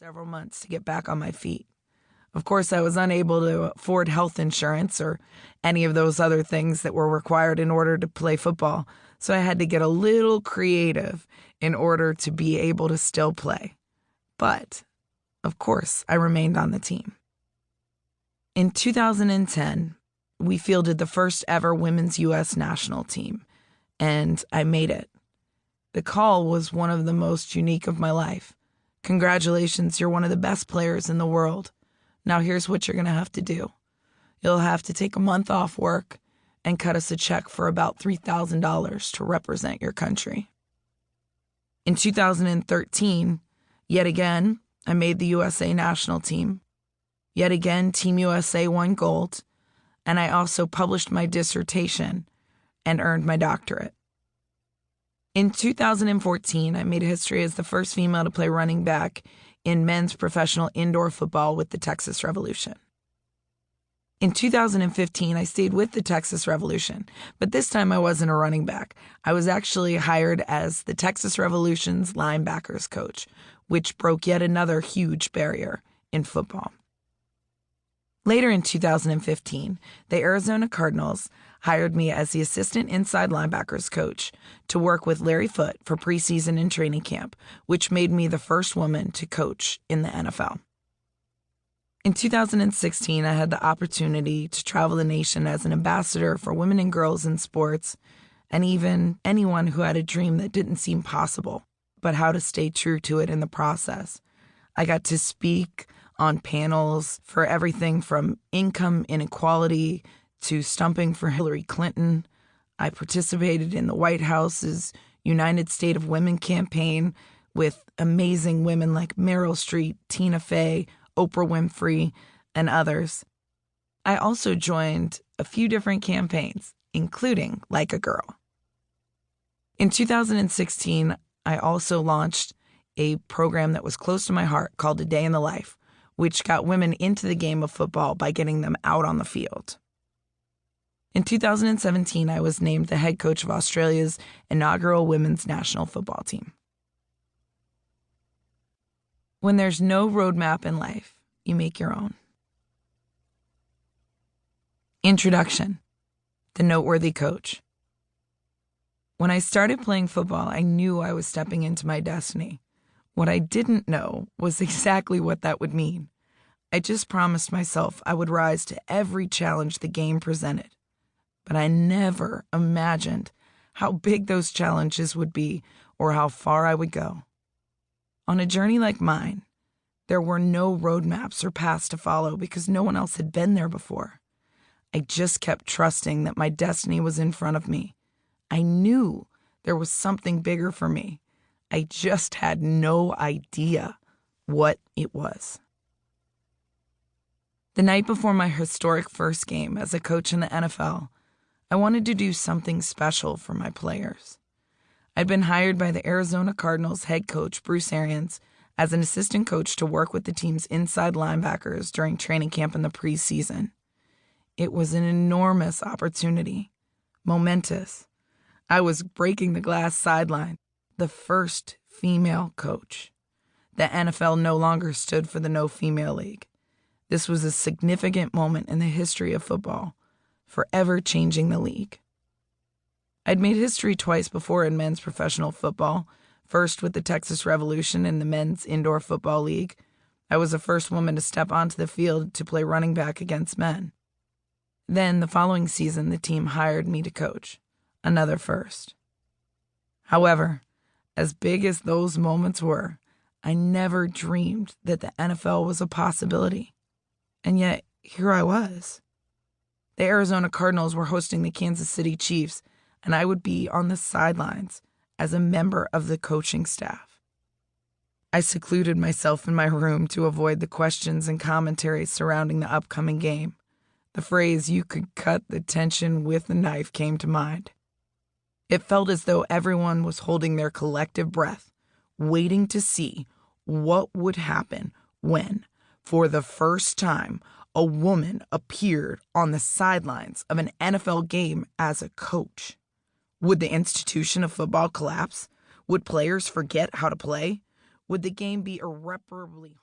several months to get back on my feet. Of course, I was unable to afford health insurance or any of those other things that were required in order to play football, so I had to get a little creative in order to be able to still play. But, of course, I remained on the team. In 2010, we fielded the first ever women's U.S. national team, and I made it. The call was one of the most unique of my life. Congratulations, you're one of the best players in the world. Now here's what you're going to have to do. You'll have to take a month off work and cut us a check for about $3,000 to represent your country. In 2013, yet again, I made the USA national team. Yet again, Team USA won gold, and I also published my dissertation and earned my doctorate. In 2014, I made history as the first female to play running back in men's professional indoor football with the Texas Revolution. In 2015, I stayed with the Texas Revolution, but this time I wasn't a running back. I was actually hired as the Texas Revolution's linebackers coach, which broke yet another huge barrier in football. Later in 2015, the Arizona Cardinals hired me as the assistant inside linebackers coach to work with Larry Foote for preseason and training camp, which made me the first woman to coach in the NFL. In 2016, I had the opportunity to travel the nation as an ambassador for women and girls in sports, and even anyone who had a dream that didn't seem possible, but how to stay true to it in the process. I got to speak on panels for everything from income inequality to stumping for Hillary Clinton. I participated in the White House's United State of Women campaign with amazing women like Meryl Streep, Tina Fey, Oprah Winfrey, and others. I also joined a few different campaigns, including Like a Girl. In 2016, I also launched a program that was close to my heart called A Day in the Life, which got women into the game of football by getting them out on the field. In 2017, I was named the head coach of Australia's inaugural women's national football team. When there's no roadmap in life, you make your own. Introduction: The Noteworthy Coach. When I started playing football, I knew I was stepping into my destiny. What I didn't know was exactly what that would mean. I just promised myself I would rise to every challenge the game presented. But I never imagined how big those challenges would be or how far I would go. On a journey like mine, there were no roadmaps or paths to follow because no one else had been there before. I just kept trusting that my destiny was in front of me. I knew there was something bigger for me. I just had no idea what it was. The night before my historic first game as a coach in the NFL, I wanted to do something special for my players. I'd been hired by the Arizona Cardinals head coach Bruce Arians as an assistant coach to work with the team's inside linebackers during training camp in the preseason. It was an enormous opportunity, momentous. I was breaking the glass sideline, the first female coach. The NFL no longer stood for the No Female League. This was a significant moment in the history of football, forever changing the league. I'd made history twice before in men's professional football, first with the Texas Revolution in the Men's Indoor Football League. I was the first woman to step onto the field to play running back against men. Then, the following season, the team hired me to coach, another first. However, as big as those moments were, I never dreamed that the NFL was a possibility. And yet, here I was. The Arizona Cardinals were hosting the Kansas City Chiefs, and I would be on the sidelines as a member of the coaching staff. I secluded myself in my room to avoid the questions and commentary surrounding the upcoming game. The phrase, "you could cut the tension with a knife," came to mind. It felt as though everyone was holding their collective breath, waiting to see what would happen when, for the first time, a woman appeared on the sidelines of an NFL game as a coach. Would the institution of football collapse? Would players forget how to play? Would the game be irreparably harmed?